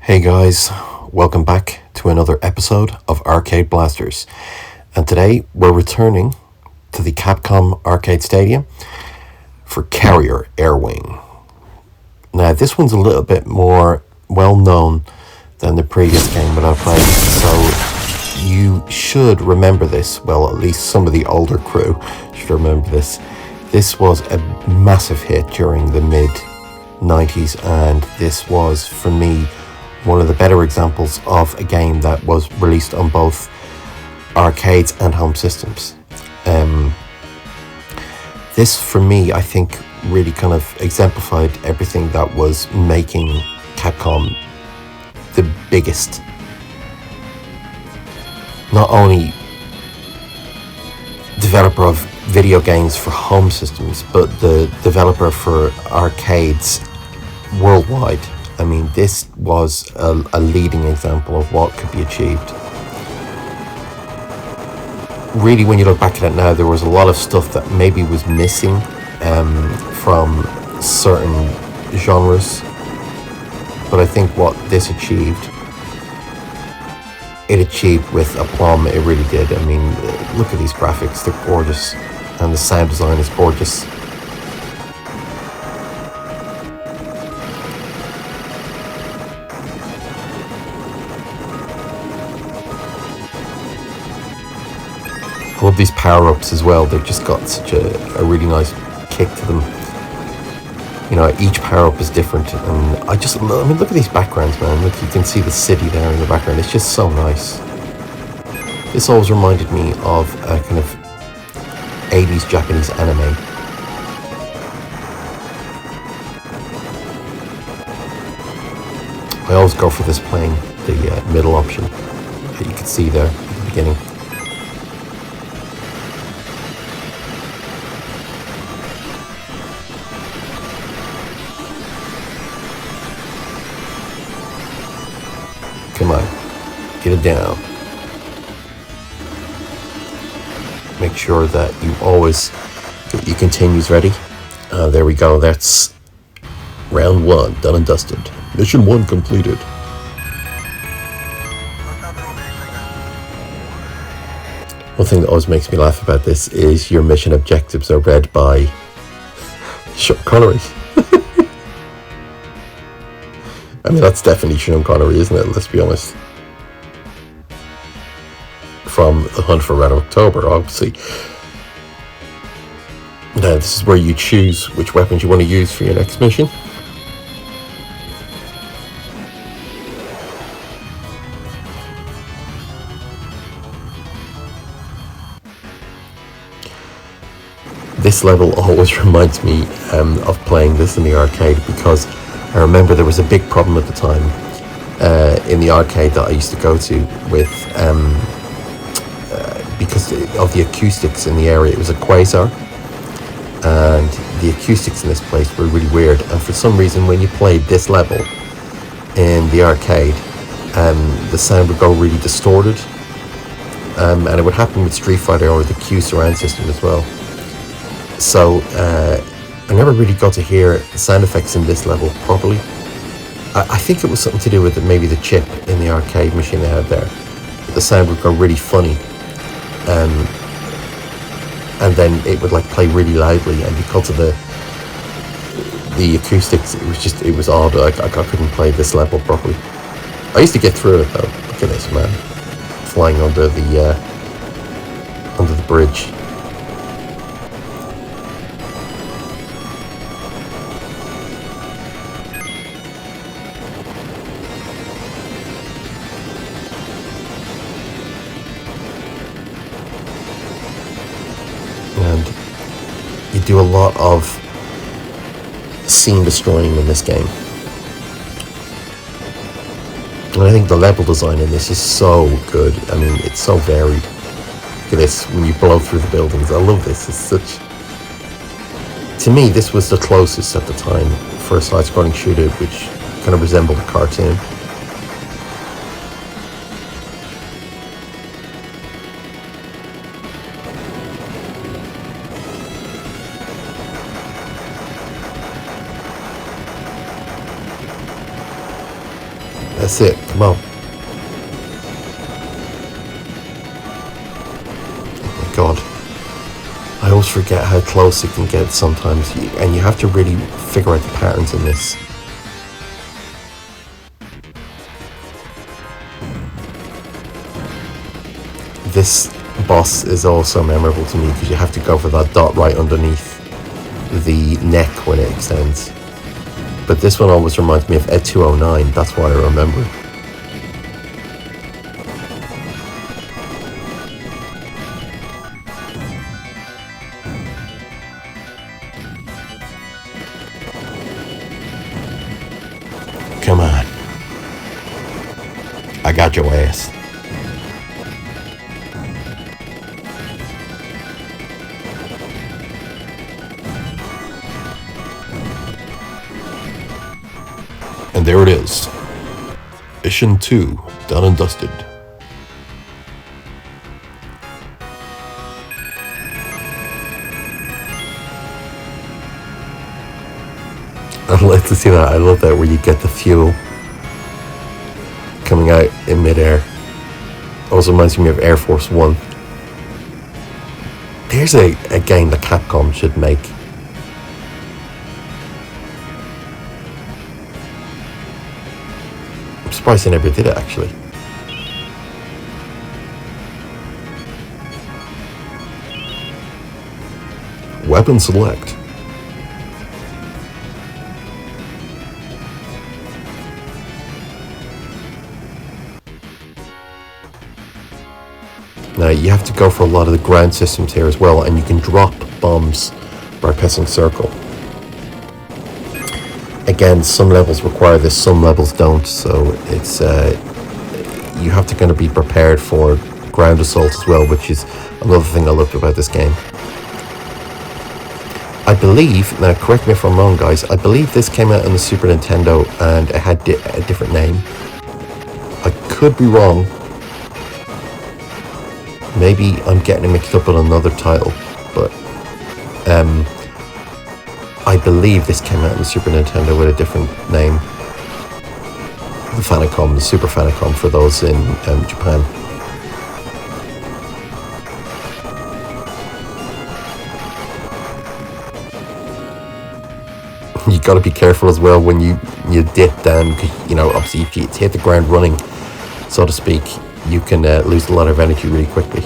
Hey guys, welcome back to another episode of Arcade Blasters. And today we're returning to the Capcom Arcade Stadium for Carrier Airwing. Now this one's a little bit more well known than the previous game that I played, so you should remember this. Well, at least some of the older crew should remember this. This was a massive hit during the mid-90s, and this was, for me, one of the better examples of a game that was released on both arcades and home systems. This, for me, I think really kind of exemplified everything that was making Capcom the biggest. Not only developer of video games for home systems, but the developer for arcades worldwide. I mean, this was a leading example of what could be achieved. Really, when you look back at it now, there was a lot of stuff that maybe was missing from certain genres. But I think what this achieved, it achieved with aplomb. It really did. I mean, look at these graphics. They're gorgeous. And the sound design is gorgeous. I love these power-ups as well. They've just got such a really nice kick to them. You know, each power-up is different, and I just love, I mean, look at these backgrounds, man. Look, you can see the city there in the background. It's just so nice. This always reminded me of a kind of 80s Japanese anime. I always go for this plane, the middle option that you can see there at the beginning. Come on, get it down. Make sure that you always get your continues ready. There we go, that's round one, done and dusted. Mission one completed. One thing that always makes me laugh about this is your mission objectives are read by Sean Connery. I mean, that's definitely Sean Connery, isn't it? Let's be honest. From The Hunt for Red October, obviously. Now, this is where you choose which weapons you want to use for your next mission. This level always reminds me of playing this in the arcade, because I remember there was a big problem at the time in the arcade that I used to go to with because of the acoustics in the area. It was a quasar, and the acoustics in this place were really weird, and for some reason when you played this level in the arcade, the sound would go really distorted, and it would happen with Street Fighter or the Q surround system as well. So I never really got to hear the sound effects in this level properly. I think it was something to do with maybe the chip in the arcade machine they had there. The sound would go really funny, and then it would like play really loudly, and because of the acoustics, it was odd. I couldn't play this level properly. I used to get through it though. Look at this, man, flying under the bridge. And you do a lot of scene destroying in this game. And I think the level design in this is so good. I mean, it's so varied. Look at this, when you blow through the buildings. I love this. It's such... To me, this was the closest at the time for a side-scrolling shooter which kind of resembled a cartoon. That's it. Come on. Oh my god. I always forget how close it can get sometimes, and you have to really figure out the patterns in this. This boss is also memorable to me because you have to go for that dot right underneath the neck when it extends. But this one always reminds me of Ed 209, that's why I remember. Come on. I got your ass. And there it is. Mission 2, done and dusted. I'd like to see that. I love that where you get the fuel coming out in midair. Also reminds me of Air Force One. There's a game that Capcom should make. I'm surprised they never did it, actually. Weapon select. Now you have to go for a lot of the ground systems here as well, and you can drop bombs by pressing circle. Again, some levels require this, some levels don't, so it's you have to kind of be prepared for ground assault as well, which is another thing I loved about this game. I believe, now correct me if I'm wrong guys, I believe this came out on the Super Nintendo and it had a different name. I could be wrong. Maybe I'm getting it mixed up with another title, but I believe this came out on the Super Nintendo with a different name. The Famicom, the Super Famicom for those in Japan. You got to be careful as well when you dip down, because you know obviously if you hit the ground running, so to speak, you can lose a lot of energy really quickly.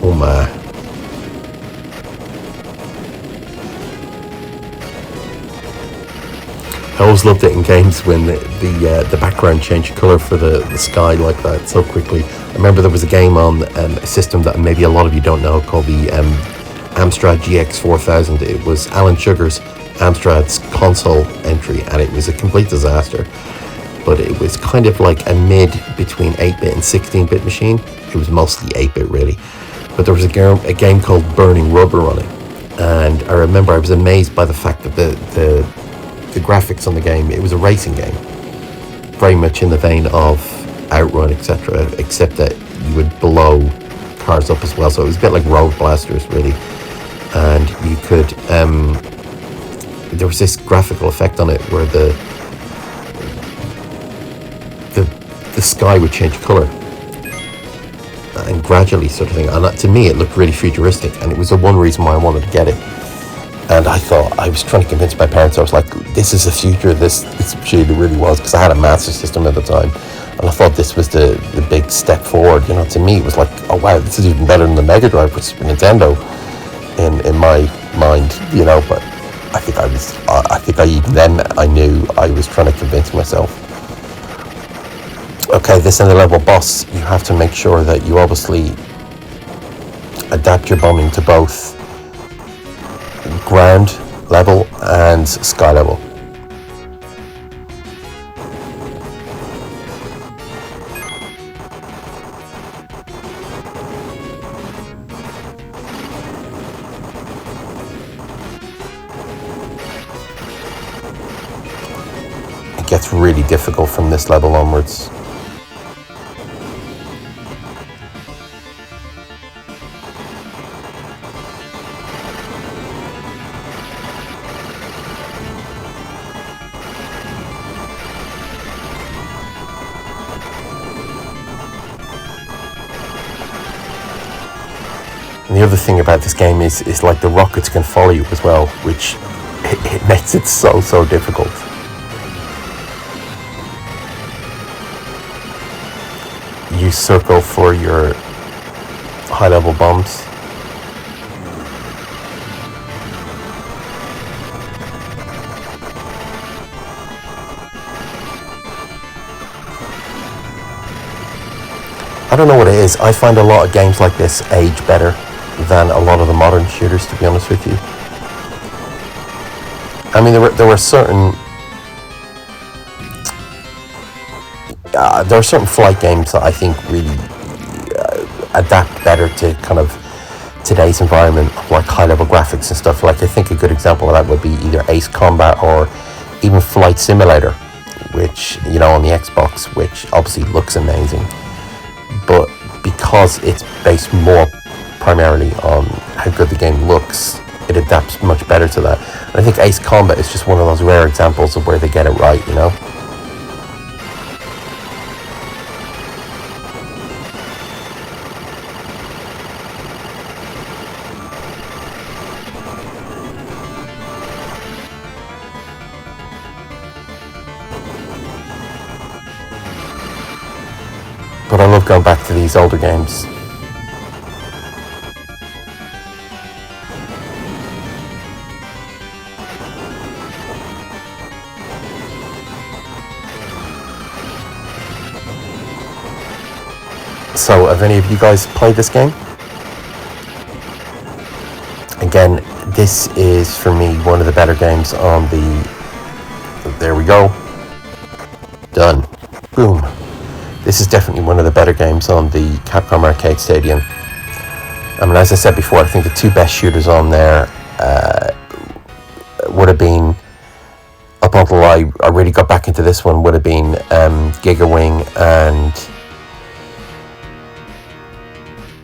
Oh my. I always loved it in games when the background changed colour for the sky like that so quickly. I remember there was a game on a system that maybe a lot of you don't know called the Amstrad GX4000. It was Alan Sugar's Amstrad's console entry, and it was a complete disaster. But it was kind of like a mid between 8-bit and 16-bit machine. It was mostly 8-bit really. But there was a game called Burning Rubber on it. And I remember I was amazed by the fact that the graphics on the game, it was a racing game, very much in the vein of Outrun, etc., except that you would blow cars up as well, so it was a bit like Road Blasters really. And you could there was this graphical effect on it where the sky would change colour and gradually sort of thing, and to me it looked really futuristic, and it was the one reason why I wanted to get it. And I thought, I was trying to convince my parents, I was like, this is the future, this machine really was, because I had a Master System at the time, and I thought this was the big step forward. You know, to me it was like, oh wow, this is even better than the Mega Drive for Super Nintendo in my mind, you know. But I think I even then I knew I was trying to convince myself. Okay, this end of level boss, you have to make sure that you obviously adapt your bombing to both ground level and sky level. It gets really difficult from this level onwards. the other thing about this game is like the rockets can follow you as well, which it makes it so difficult. Use circle for your high level bombs. I don't know what it is. I find a lot of games like this age better than a lot of the modern shooters, to be honest with you. I mean, there were certain flight games that I think really adapt better to kind of today's environment, like high-level graphics and stuff. Like, I think a good example of that would be either Ace Combat or even Flight Simulator, which, you know, on the Xbox, which obviously looks amazing. But because it's based more primarily on how good the game looks, it adapts much better to that. And I think Ace Combat is just one of those rare examples of where they get it right, you know? But I love going back to these older games. So, have any of you guys played this game? Again, this is, for me, one of the better games on the... There we go. Done. Boom. This is definitely one of the better games on the Capcom Arcade Stadium. I mean, as I said before, I think the two best shooters on there would have been, up until I really got back into this one, would have been Gigawing and...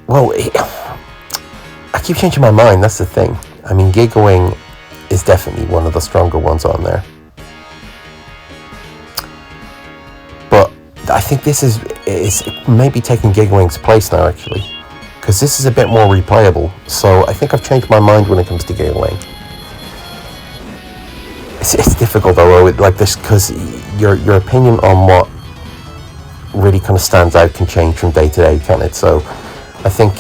Well, I keep changing my mind, that's the thing. I mean, Gigawing is definitely one of the stronger ones on there. I think this is maybe taking Gigawing's place now, actually, because this is a bit more replayable. So I think I've changed my mind when it comes to Gigawing. It's difficult though, like this, because your opinion on what really kind of stands out can change from day to day, can't it? So I think,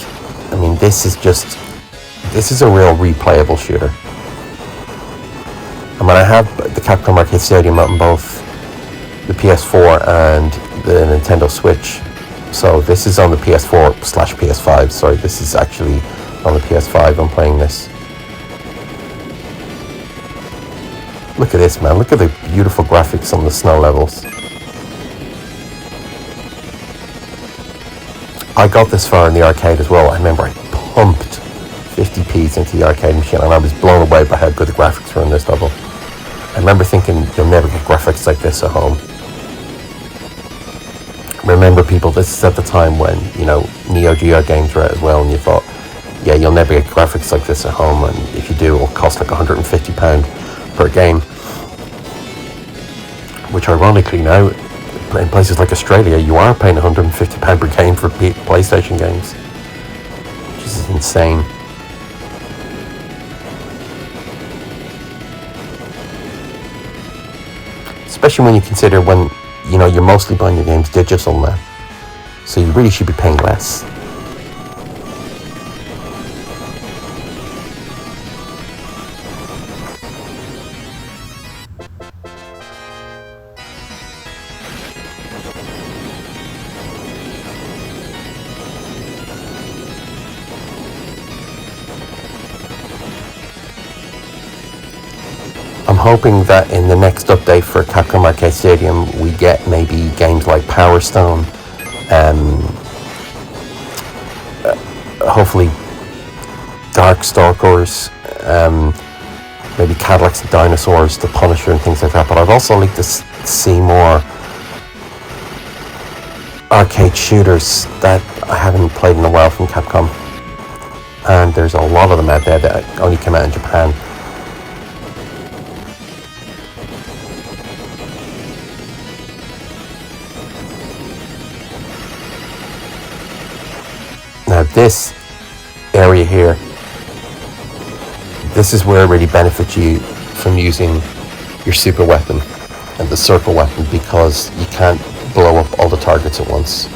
I mean, this is a real replayable shooter. I mean, I have the Capcom Arcade Stadium on both the PS4 and the Nintendo Switch. So this is on the PS4/PS5. Sorry, this is actually on the PS5. I'm playing this. Look at this, man. Look at the beautiful graphics on the snow levels. I got this far in the arcade as well. I remember I pumped 50p's into the arcade machine and I was blown away by how good the graphics were in this level. I remember thinking, you'll never get graphics like this at home. Remember, people, this is at the time when, you know, Neo Geo games were out as well, and you thought, yeah, you'll never get graphics like this at home, and if you do, it'll cost like £150 per game. Which, ironically now, in places like Australia, you are paying £150 per game for PlayStation games, which is insane. Especially when you consider when, you know, you're mostly buying your games digital now, so you really should be paying less. I'm hoping that in the next update for Capcom Arcade Stadium we get maybe games like Power Stone, hopefully Darkstalkers, maybe Cadillacs and Dinosaurs, The Punisher and things like that. But I'd also like to see more arcade shooters that I haven't played in a while from Capcom, and there's a lot of them out there that only came out in Japan. Now this area here, this is where it really benefits you from using your super weapon and the circle weapon, because you can't blow up all the targets at once.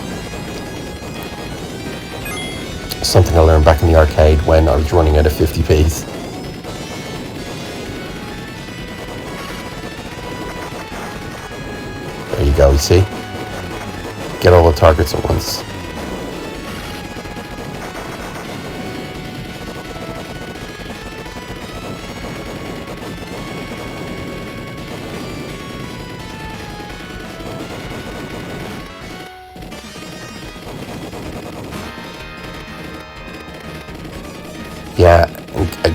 Something I learned back in the arcade when I was running out of 50p's. There you go, you see? Get all the targets at once. Yeah,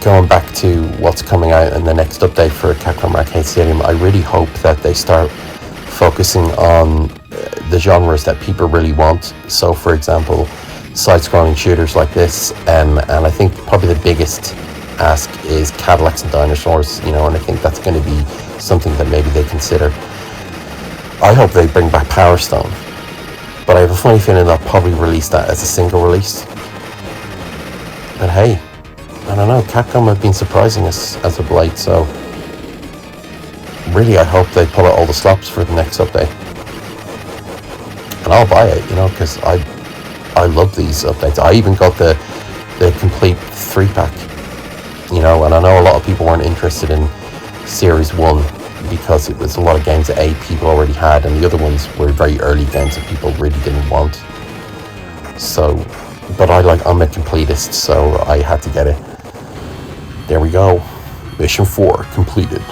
going back to what's coming out in the next update for Capcom Arcade Stadium, I really hope that they start focusing on the genres that people really want. So, for example, side-scrolling shooters like this, and I think probably the biggest ask is Cadillacs and Dinosaurs, and I think that's going to be something that maybe they consider. I hope they bring back Power Stone, but I have a funny feeling they'll probably release that as a single release. But hey, I don't know, Capcom have been surprising us as of late, so really I hope they pull out all the stops for the next update. And I'll buy it, because I love these updates. I even got the complete 3-pack, and I know a lot of people weren't interested in Series 1 because it was a lot of games that people already had, and the other ones were very early games that people really didn't want. So, but I'm a completist, so I had to get it. There we go. Mission 4 completed.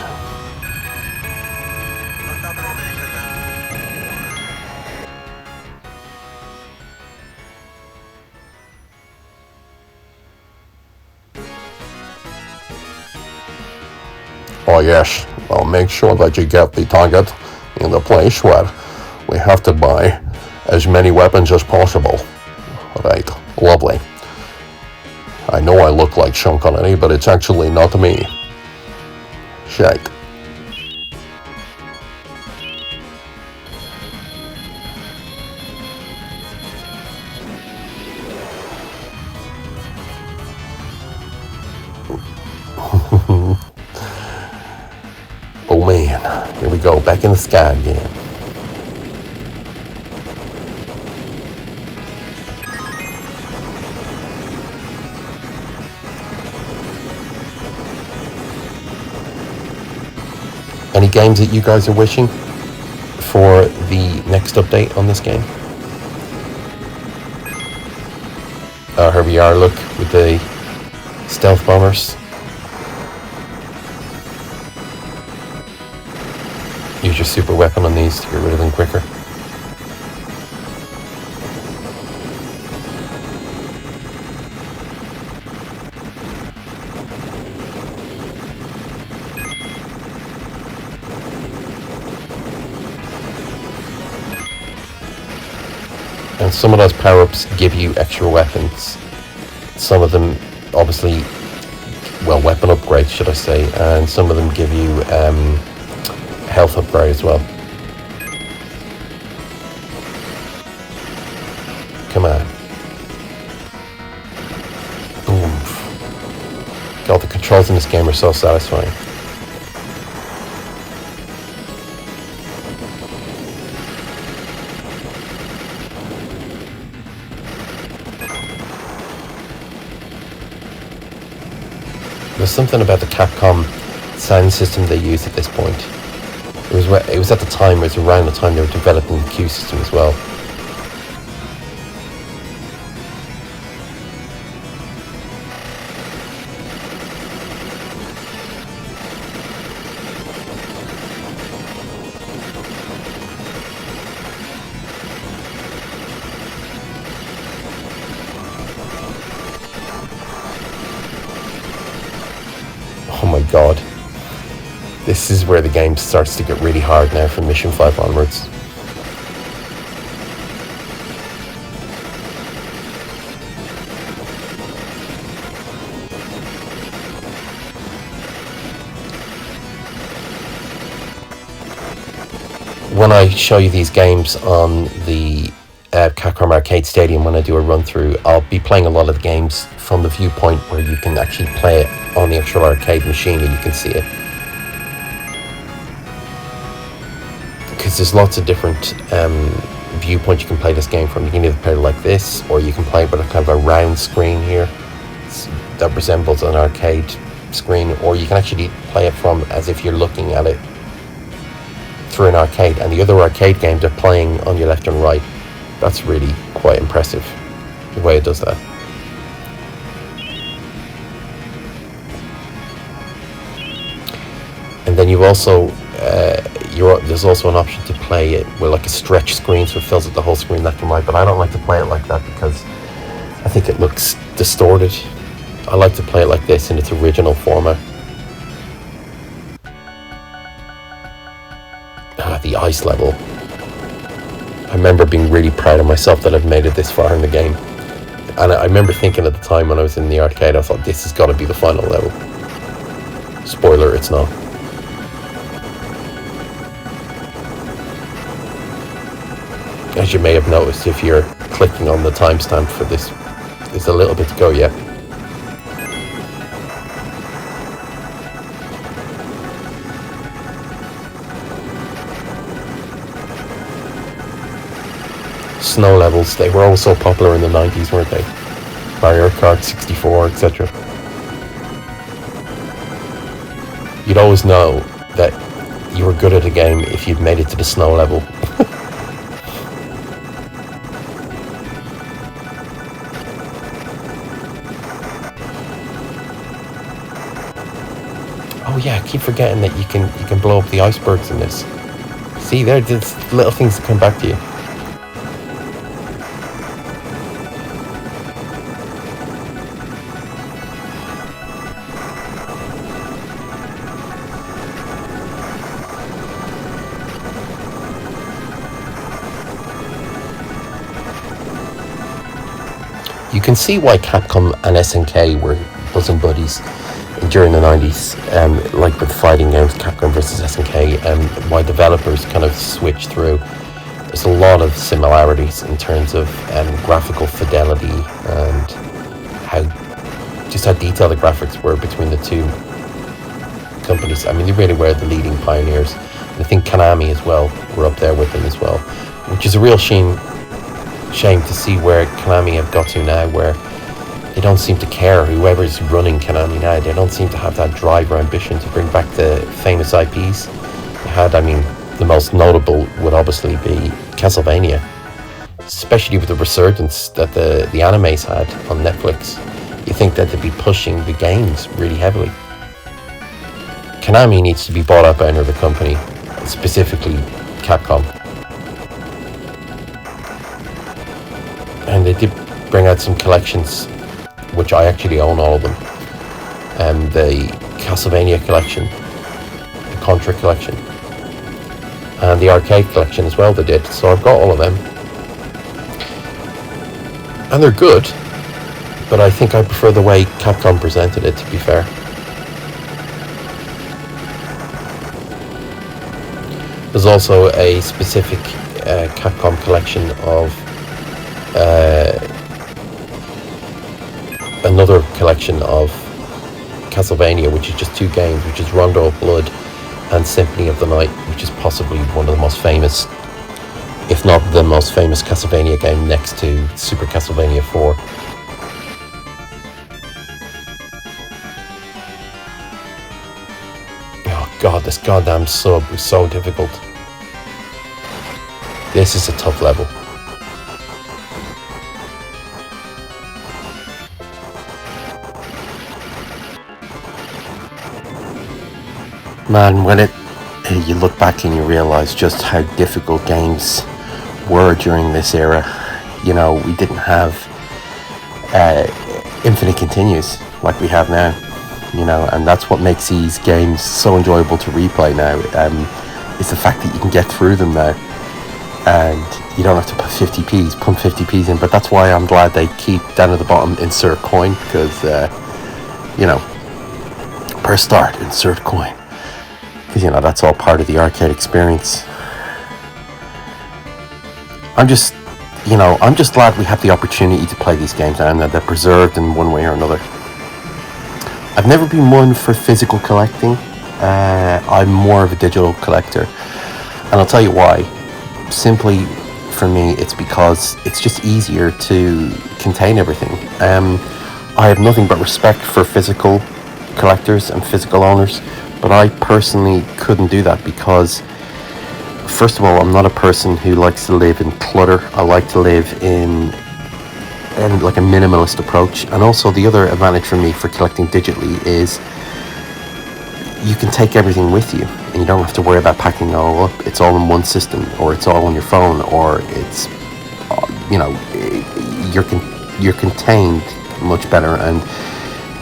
Oh yes, I'll make sure that you get the target in the place where we have to buy as many weapons as possible. Right, lovely. I know I look like Sean Connery, but it's actually not me. Shite. Oh man, here we go, back in the sky again. Any games that you guys are wishing for the next update on this game? Here we are, look, with the stealth bombers. Use your super weapon on these to get rid of them quicker. And some of those power-ups give you extra weapons. Some of them, obviously, well, weapon upgrades, should I say, and some of them give you health upgrade as well. Come on. Oof. God, the controls in this game are so satisfying. There's something about the Capcom sound system they used at this point. It was at the time, it was around the time they were developing the Q system as well. Oh my god. This is where the game starts to get really hard now from Mission 5 onwards. When I show you these games on the Capcom Arcade Stadium, when I do a run through, I'll be playing a lot of the games from the viewpoint where you can actually play it on the actual arcade machine and you can see it. Because there's lots of different viewpoints you can play this game from. You can either play it like this, or you can play it with a kind of a round screen here that resembles an arcade screen, or you can actually play it from as if you're looking at it through an arcade, and the other arcade games are playing on your left and right. That's really quite impressive, the way it does that. And then you've also there's also an option to play it with like a stretch screen, so it fills up the whole screen left and right, but I don't like to play it like that because I think it looks distorted. I like to play it like this in its original format. The ice level. I remember being really proud of myself that I've made it this far in the game. And I remember thinking at the time when I was in the arcade, I thought this has got to be the final level. Spoiler, it's not. As you may have noticed, if you're clicking on the timestamp for this, there's a little bit to go yet. Snow levels, they were also popular in the 90s, weren't they? Mario Kart 64, etc. You'd always know that you were good at a game if you'd made it to the snow level. Oh yeah, I keep forgetting that you can blow up the icebergs in this. See, there's little things that come back to you. You can see why Capcom and SNK were bosom buddies during the 90s, like with fighting games, Capcom versus SNK, and why developers kind of switched through. There's a lot of similarities in terms of graphical fidelity and how detailed the graphics were between the two companies. I mean, they really were the leading pioneers. And I think Konami as well were up there with them as well, which is a real shame to see where Konami have got to now, where they don't seem to care. Whoever's running Konami now, they don't seem to have that drive or ambition to bring back the famous IPs they had. I mean, the most notable would obviously be Castlevania, especially with the resurgence that the animes had on Netflix. You think that they'd be pushing the games really heavily. Konami needs to be bought out by another company, specifically Capcom. And they did bring out some collections, which I actually own all of them. The Castlevania collection, the Contra collection, and the arcade collection as well they did. So I've got all of them. And they're good, but I think I prefer the way Capcom presented it, to be fair. There's also a specific Capcom collection of another collection of Castlevania, which is just two games, which is Rondo of Blood and Symphony of the Night, which is possibly one of the most famous, if not the most famous Castlevania game, next to Super Castlevania 4. Oh god, this goddamn sub was so difficult. This is a tough level. Man, when you look back and you realize just how difficult games were during this era. You know, we didn't have infinite continues like we have now, you know, and that's what makes these games so enjoyable to replay now. It's the fact that you can get through them now and you don't have to put 50p's, pump 50p's in. But that's why I'm glad they keep down at the bottom insert coin, because you know, press start, insert coin. Because, you know, that's all part of the arcade experience. I'm just I'm just glad we have the opportunity to play these games and that they're preserved in one way or another. I've never been one for physical collecting. I'm more of a digital collector, and I'll tell you why. Simply, for me, it's because it's just easier to contain everything. I have nothing but respect for physical collectors and physical owners, but I personally couldn't do that because, first of all, I'm not a person who likes to live in clutter. I like to live in like a minimalist approach. And also the other advantage for me for collecting digitally is you can take everything with you and you don't have to worry about packing it all up. It's all in one system, or it's all on your phone, or it's you're contained much better. And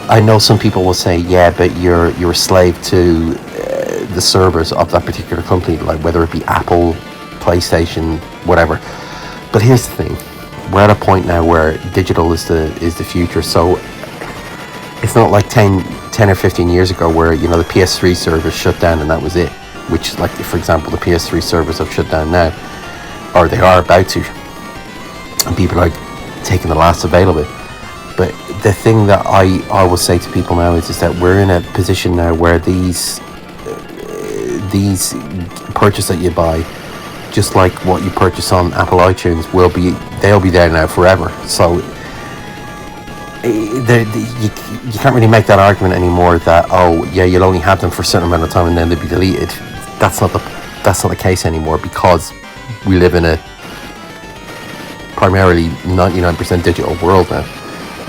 I know some people will say, yeah, but you're a slave to the servers of that particular company, like whether it be Apple, PlayStation, whatever. But here's the thing: we're at a point now where digital is the future. So it's not like 10 or 15 years ago where the PS3 servers shut down and that was it. Which, like, for example, the PS3 servers have shut down now, or they are about to, and people are taking the last available. But the thing that I will say to people now is that we're in a position now where these purchases that you buy, just like what you purchase on Apple iTunes, they'll be there now forever. So you can't really make that argument anymore that, oh yeah, you'll only have them for a certain amount of time and then they'll be deleted. That's not the case anymore, because we live in a primarily 99% digital world now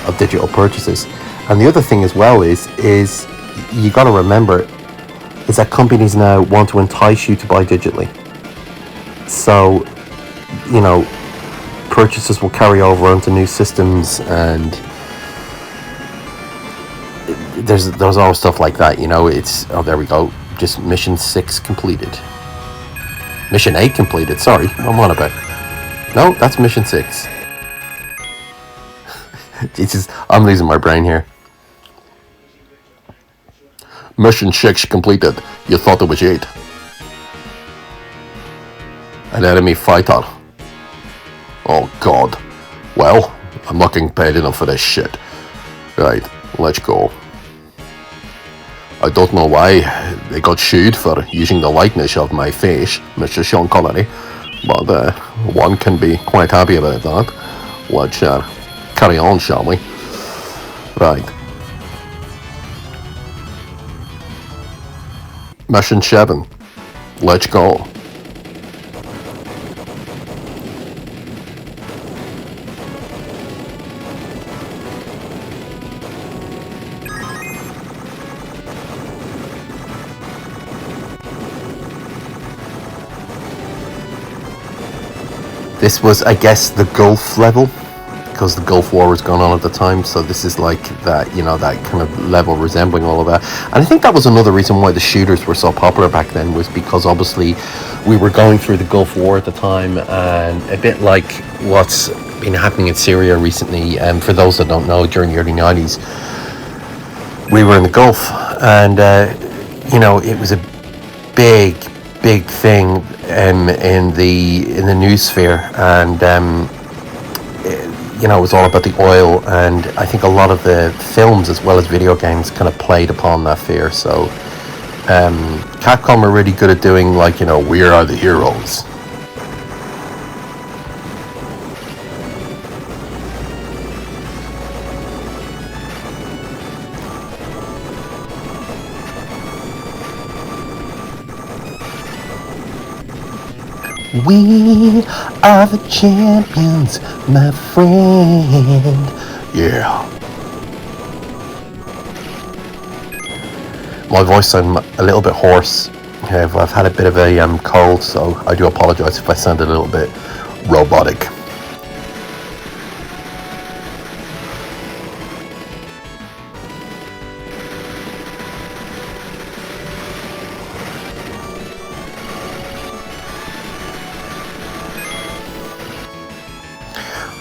of digital purchases. And the other thing as well is you got to remember is that companies now want to entice you to buy digitally. So purchases will carry over onto new systems, and there's always stuff like that. It's, oh, there we go, just mission 6 completed, mission 8 completed, sorry, what am I on about? No, that's mission 6. I'm losing my brain here. Mission 6 completed. You thought it was 8. An enemy fighter. Oh god. Well, I'm not getting paid enough for this shit. Right, let's go. I don't know why they got sued for using the likeness of my face, Mr. Sean Connery, but one can be quite happy about that. Let's carry on, shall we? Right. Mission 7. Let's go. This was, I guess, the Gulf level, because the Gulf War was going on at the time, so this is like that, that kind of level resembling all of that. And I think that was another reason why the shooters were so popular back then, was because obviously we were going through the Gulf War at the time, and a bit like what's been happening in Syria recently. And for those that don't know, during the early 90s, we were in the Gulf, and it was a big thing in the news sphere, and it was all about the oil, and I think a lot of the films as well as video games kind of played upon that fear. So Capcom are really good at doing, like, we are the heroes. We are the champions, my friend. Yeah. My voice sounds a little bit hoarse. I've had a bit of a cold, so I do apologise if I sound a little bit robotic.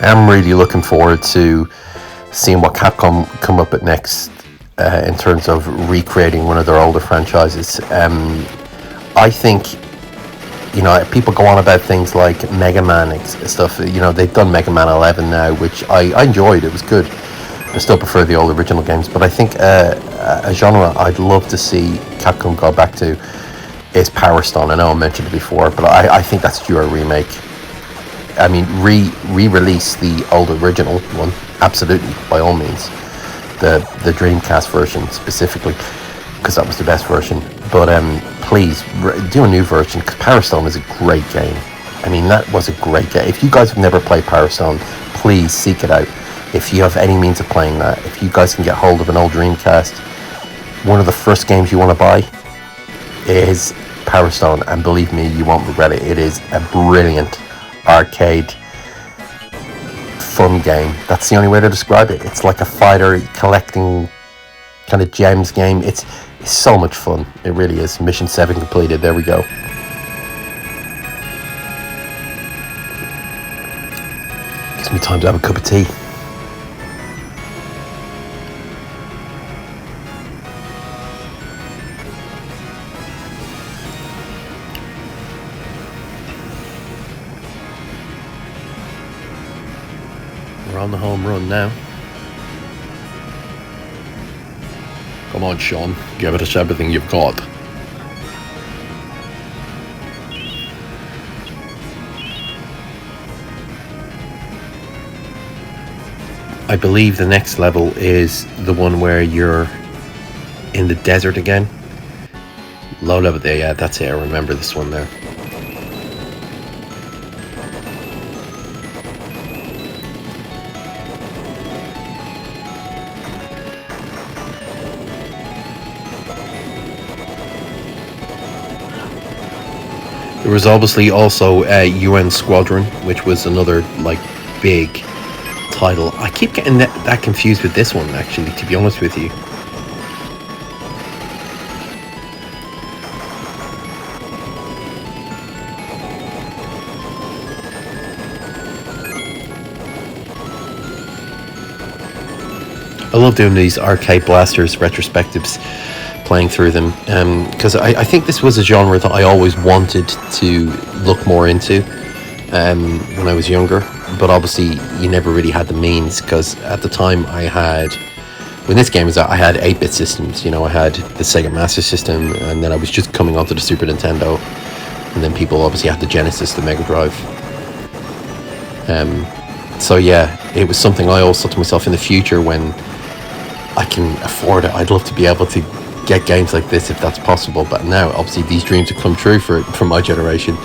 I'm really looking forward to seeing what Capcom come up with next in terms of recreating one of their older franchises. I think, you know, people go on about things like Mega Man stuff. You know, they've done Mega Man 11 now, which I enjoyed. It was good. I still prefer the old original games, but I think a genre I'd love to see Capcom go back to is Power Stone. I know I mentioned it before, but I think that's due a remake. I mean, re-release the old original one, absolutely, by all means. The Dreamcast version specifically, because that was the best version. But please do a new version, because Power Stone is a great game. I mean, that was a great game. If you guys have never played Power Stone, please seek it out. If you have any means of playing that, if you guys can get hold of an old Dreamcast, one of the first games you want to buy is Power Stone, and believe me, you won't regret it. It is a brilliant arcade fun game. That's the only way to describe it. It's like a fighter collecting kind of gems game. It's so much fun. It really is. Mission 7 completed. There we go. Gives me time to have a cup of tea. We're on the home run now. Come on, Sean. Give it us everything you've got. I believe the next level is the one where you're in the desert again. Low level there, yeah, that's it. I remember this one there. There was obviously also UN Squadron, which was another like big title. I keep getting that confused with this one, actually, to be honest with you. I love doing these arcade blasters retrospectives, playing through them, because I think this was a genre that I always wanted to look more into when I was younger, but obviously you never really had the means, because at the time when this game was out, I had 8-bit systems. You know, I had the Sega Master System, and then I was just coming onto the Super Nintendo, and then people obviously had the Genesis, the Mega Drive. So yeah, it was something I always thought to myself, in the future when I can afford it, I'd love to be able to get games like this if that's possible. But now obviously these dreams have come true for my generation.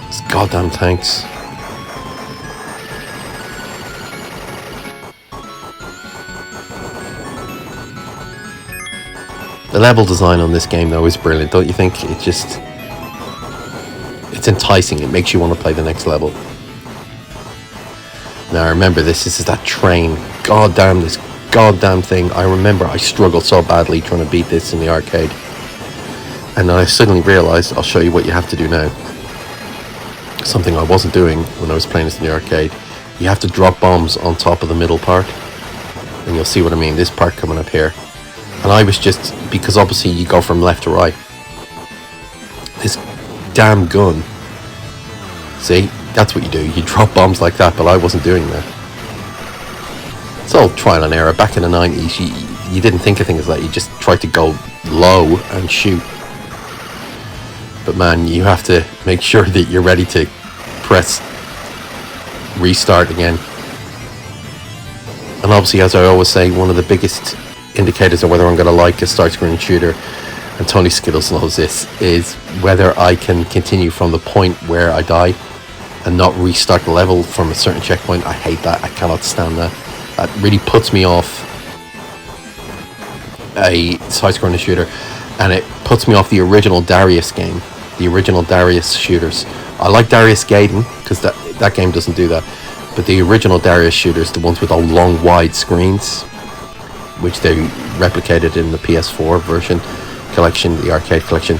These goddamn tanks. The level design on this game though is brilliant, don't you think? It's enticing. It makes you want to play the next level. Now I remember this is that train. Goddamn, this goddamn thing. I remember I struggled so badly trying to beat this in the arcade. And then I suddenly realised, I'll show you what you have to do now. Something I wasn't doing when I was playing this in the arcade. You have to drop bombs on top of the middle part. And you'll see what I mean, this part coming up here. And I was just, because obviously you go from left to right. This damn gun. See? That's what you do. You drop bombs like that, but I wasn't doing that. It's all trial and error. Back in the 90s, you didn't think of things like that. You just tried to go low and shoot. But man, you have to make sure that you're ready to press restart again. And obviously, as I always say, one of the biggest indicators of whether I'm going to like a start-screen shooter, and Tony Skittles knows this, is whether I can continue from the point where I die and not restart the level from a certain checkpoint. I hate that. I cannot stand that. That really puts me off a side-scrolling shooter, and it puts me off the original Darius game, the original Darius shooters. I like Darius Gaiden, because that game doesn't do that, but the original Darius shooters, the ones with the long wide screens, which they replicated in the PS4 version collection, the arcade collection,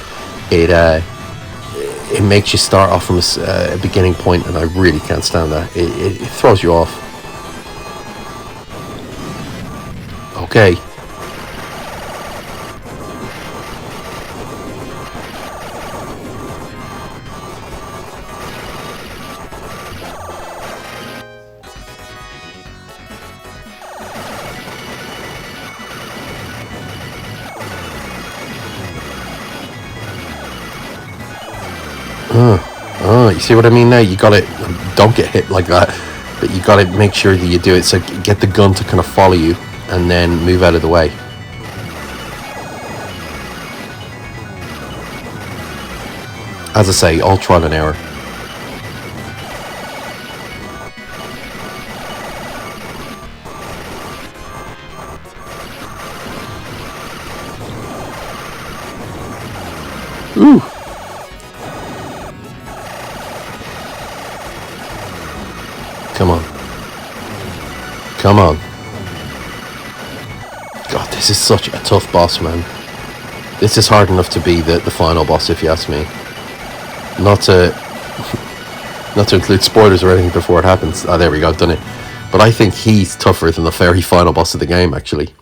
it makes you start off from a beginning point, and I really can't stand that. It throws you off. Okay. You see what I mean now? You gotta, don't get hit like that, but you gotta make sure that you do it. So get the gun to kind of follow you and then move out of the way. As I say, all trial and error. Ooh. Come on. Come on. God, this is such a tough boss, man. This is hard enough to be the final boss, if you ask me. Not to include spoilers or anything before it happens. Ah, there we go, I've done it. But I think he's tougher than the very final boss of the game, actually.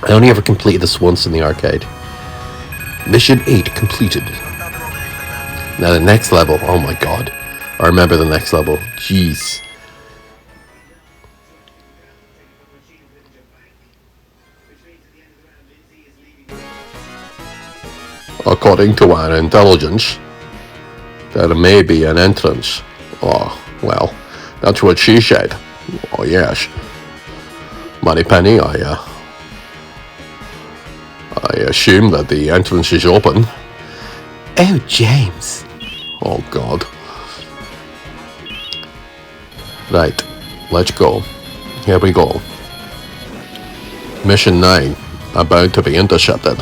I only ever completed this once in the arcade. Mission 8 completed. Now the next level, oh my god. I remember the next level. Jeez. According to our intelligence, there may be an entrance. Oh, well, that's what she said. Oh, yes. Moneypenny, I assume that the entrance is open. Oh, James. Oh, God. Right, let's go. Here we go. Mission 9, about to be intercepted.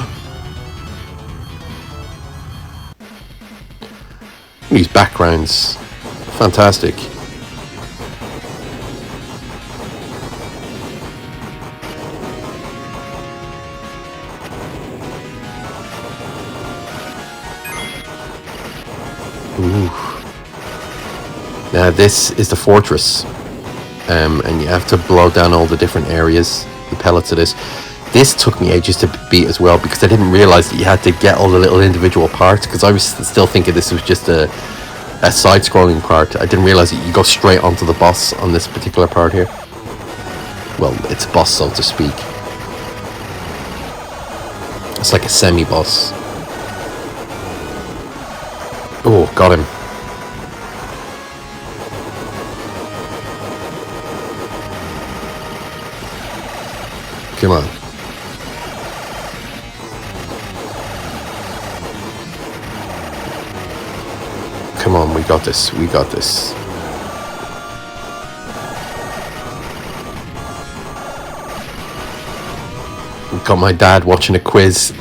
These backgrounds, fantastic. Ooh. Now this is the fortress, and you have to blow down all the different areas, the pellets of this. This took me ages to beat as well, because I didn't realise that you had to get all the little individual parts, because I was still thinking this was just a side-scrolling part. I didn't realise that you go straight onto the boss on this particular part here. Well, it's a boss, so to speak. It's like a semi-boss. Oh, got him. Come on. Come on, we got this. We got this. Got my dad watching a quiz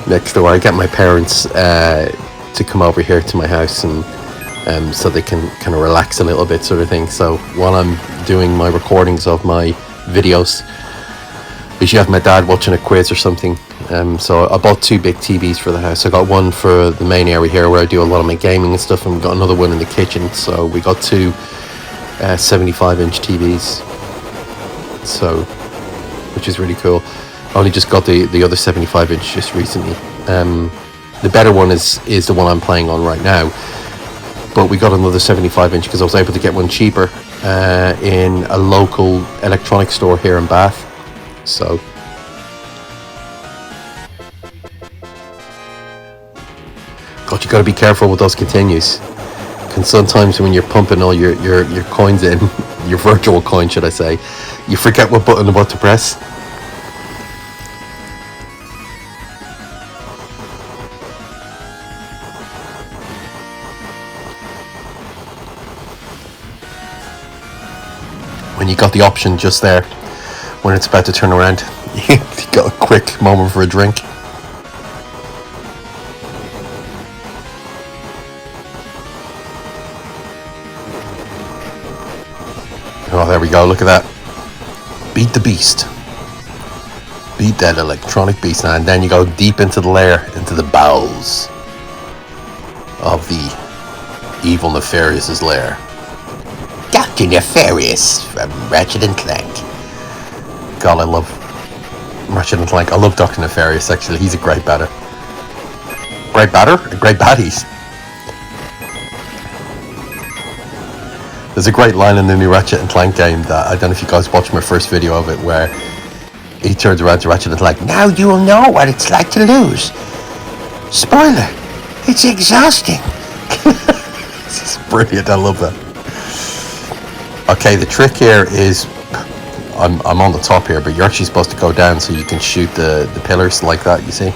next door. I get my parents to come over here to my house, and so they can kind of relax a little bit, sort of thing. So while I'm doing my recordings of my videos, we should have my dad watching a quiz or something. So I bought 2 big TVs for the house. I got one for the main area here where I do a lot of my gaming and stuff, and we got another one in the kitchen. So we got 2 75-inch TVs, so which is really cool. I only just got the other 75-inch just recently. The better one is the one I'm playing on right now, but we got another 75-inch because I was able to get one cheaper in a local electronics store here in Bath. So God, you got to be careful with those continues, and sometimes when you're pumping all your coins in, your virtual coin should I say, you forget what button about to press. When you got the option just there, when it's about to turn around, you got a quick moment for a drink. Oh, there we go, look at that. Beat the beast. Beat that electronic beast. And then you go deep into the lair, into the bowels of the evil Nefarious' lair. Dr. Nefarious from Ratchet and Clank. God, I love Ratchet and Clank. I love Dr. Nefarious, actually. He's a great batter. Great batter? Great baddies. There's a great line in the new Ratchet and Clank game that I don't know if you guys watched my first video of it, where he turns around to Ratchet and Clank. Now you will know what it's like to lose. Spoiler, it's exhausting. This is brilliant. I love that. Okay, the trick here is I'm on the top here, but you're actually supposed to go down so you can shoot the pillars like that, you see?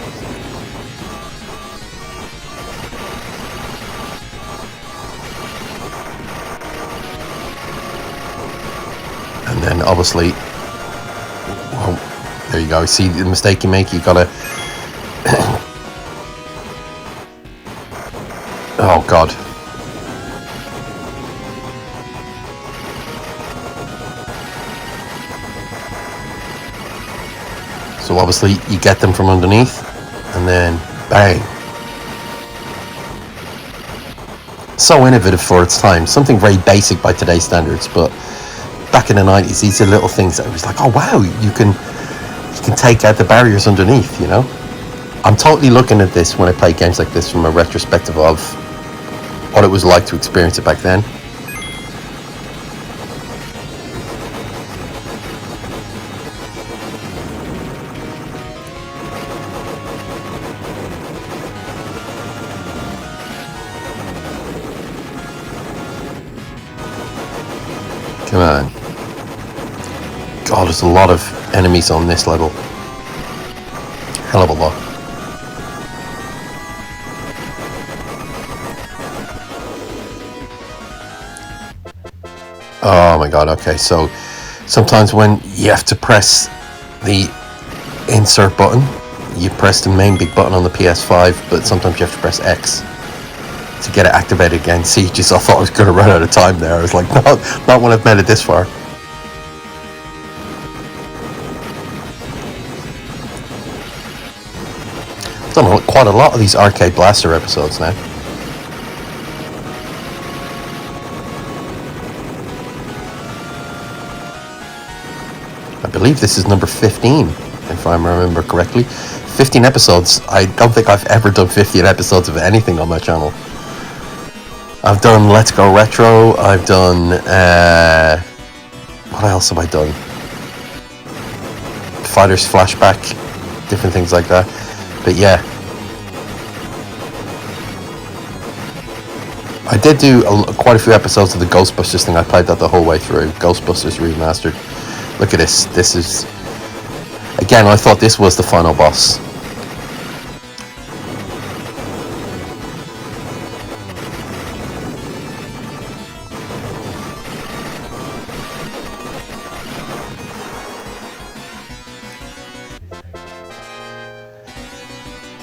And then obviously, well, there you go. See the mistake you make? You gotta. Oh God. So obviously you get them from underneath, and then bang. So innovative for its time. Something very basic by today's standards, but back in the 90s, these are little things that was like, oh wow, you can take out the barriers underneath, you know? I'm totally looking at this when I play games like this from a retrospective of what it was like to experience it back then. Come on. God, there's a lot of enemies on this level. Hell of a lot. Oh my God, okay, so sometimes when you have to press the insert button, you press the main big button on the PS5, but sometimes you have to press X to get it activated again. See, just I thought I was going to run out of time there. I was like, no, not when I've made it this far. I've done quite a lot of these Arcade Blaster episodes now. I believe this is number 15, if I remember correctly. 15 episodes. I don't think I've ever done 15 episodes of anything on my channel. I've done Let's Go Retro, I've done, what else have I done? Fighters Flashback, different things like that. But yeah. I did do quite a few episodes of the Ghostbusters thing. I played that the whole way through. Ghostbusters Remastered. Look at this. This is... Again, I thought this was the final boss.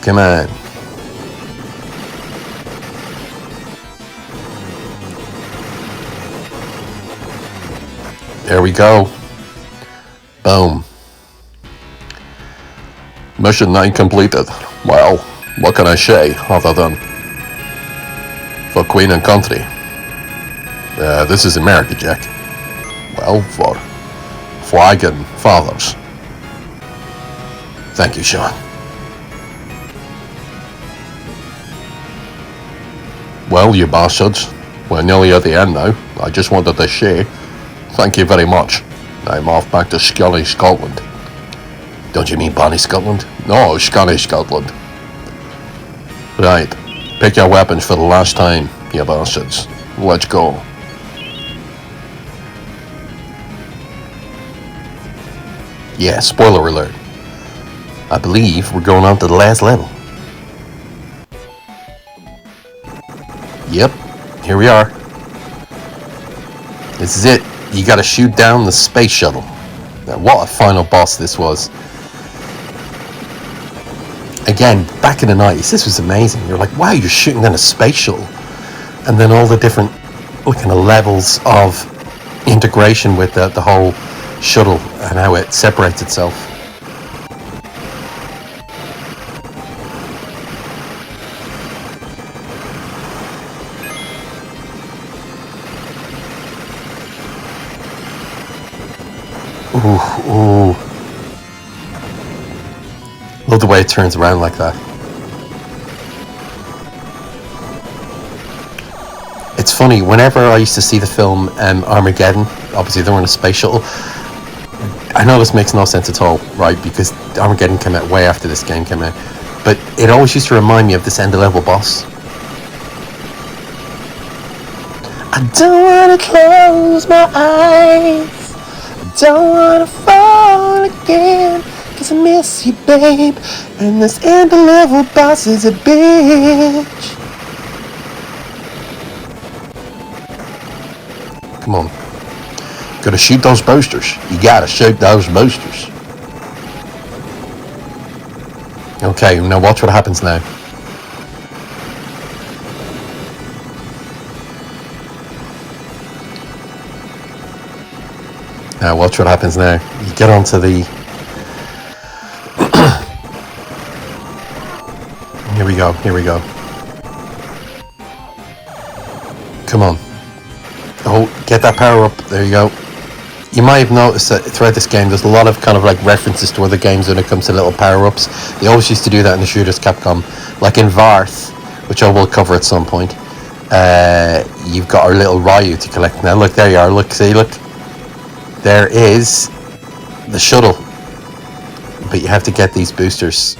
Come on. There we go. Boom. Mission 9 completed. Well, what can I say other than for Queen and Country? This is America, Jack. Well, for flag and fathers. Thank you, Sean. Well, you bastards, we're nearly at the end now. I just wanted to say thank you very much. I'm off back to Scully, Scotland. Don't you mean Bonnie, Scotland? No, Scully, Scotland. Right, pick your weapons for the last time, you bastards. Let's go. Yeah, spoiler alert. I believe we're going on to the last level. Yep, here we are. This is it. You gotta shoot down the space shuttle. Now, what a final boss this was. Again, back in the 90s, this was amazing. You're like, wow, you're shooting down a space shuttle. And then all the different kind of levels of integration with the whole shuttle and how it separates itself. Ooh, ooh. Love the way it turns around like that. It's funny, whenever I used to see the film Armageddon, obviously they were in a space shuttle. I know this makes no sense at all, right? Because Armageddon came out way after this game came out. But it always used to remind me of this end-of-level boss. I don't want to close my eyes. I don't want to fall again. Cause I miss you, babe. And this end-of-level boss is a bitch. Come on. Gotta shoot those boosters. You gotta shoot those boosters. Okay, now watch what happens now. Now watch what happens now. You get onto the... Here we go, here we go. Come on. Oh, get that power up. There you go. You might have noticed that throughout this game there's a lot of kind of like references to other games when it comes to little power-ups. They always used to do that in the shooters, Capcom. Like in Varth, which I will cover at some point, you've got our little Ryu to collect. Now look, there you are. Look, see, look. There is the shuttle. But you have to get these boosters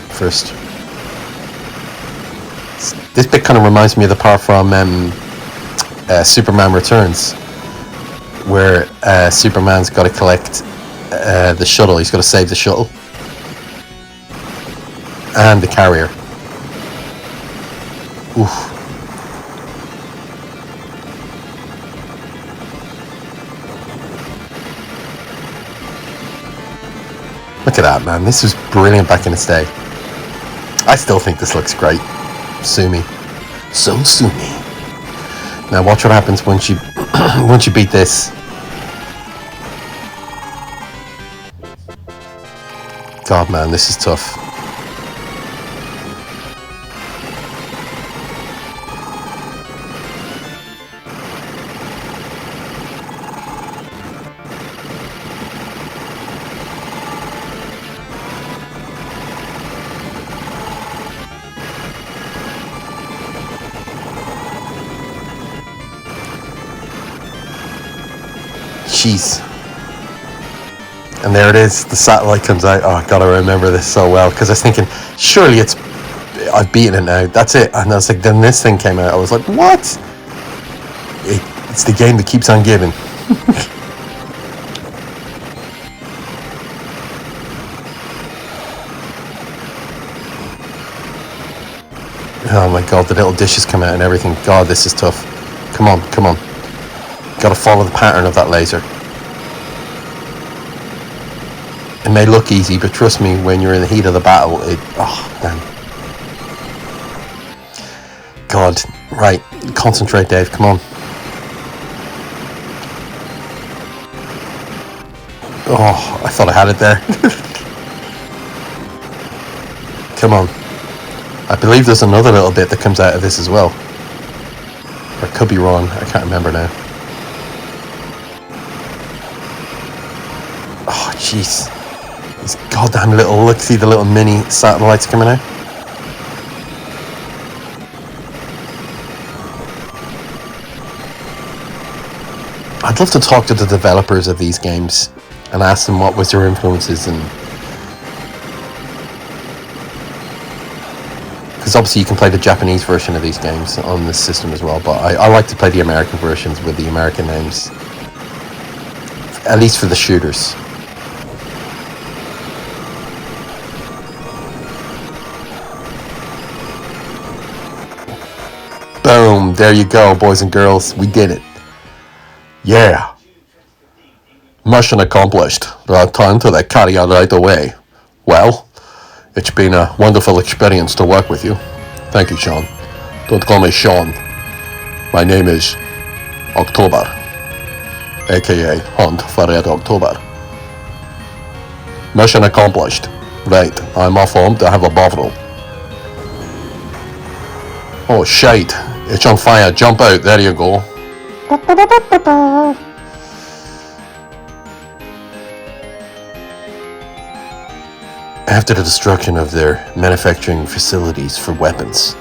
first. This bit kind of reminds me of the part from Superman Returns, where Superman's got to collect the shuttle. He's got to save the shuttle and the carrier. Oof. Look at that, man. This was brilliant back in its day. I still think this looks great. Sue me. So sue me. Now watch what happens once you once you beat this. God, man, this is tough. Jeez. And there it is, the satellite comes out. Oh god, I remember this so well, because I was thinking, surely I've beaten it now, that's it. And I was like, then this thing came out, I was like, what? It's the game that keeps on giving. Oh my god, the little dishes come out and everything. God, this is tough. Come on, come on. Gotta follow the pattern of that laser. It may look easy, but trust me, when you're in the heat of the battle, oh, man. God, right, concentrate, Dave, come on. Oh, I thought I had it there. Come on. I believe there's another little bit that comes out of this as well. Or I could be wrong, I can't remember now. Oh, jeez. These goddamn little, look, see the little mini satellites coming out? I'd love to talk to the developers of these games and ask them what was their influences, and because obviously you can play the Japanese version of these games on this system as well, but I like to play the American versions with the American names, at least for the shooters. Boom, there you go, boys and girls, we did it. Yeah. Mission accomplished. Time to the carrier right away. Well, it's been a wonderful experience to work with you. Thank you, Sean. Don't call me Sean. My name is October, aka Hunt for Red October. Mission accomplished. Right, I'm off home to have a bottle. Oh shite, it's on fire, jump out, there you go. after the destruction of their manufacturing facilities for weapons.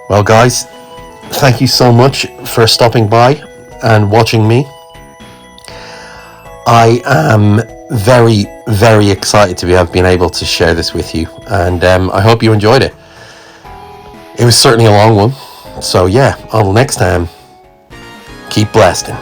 Well, guys, thank you so much for stopping by and watching me. I am very, very excited to have been able to share this with you, and I hope you enjoyed it. It was certainly a long one, so yeah, until next time, keep blasting.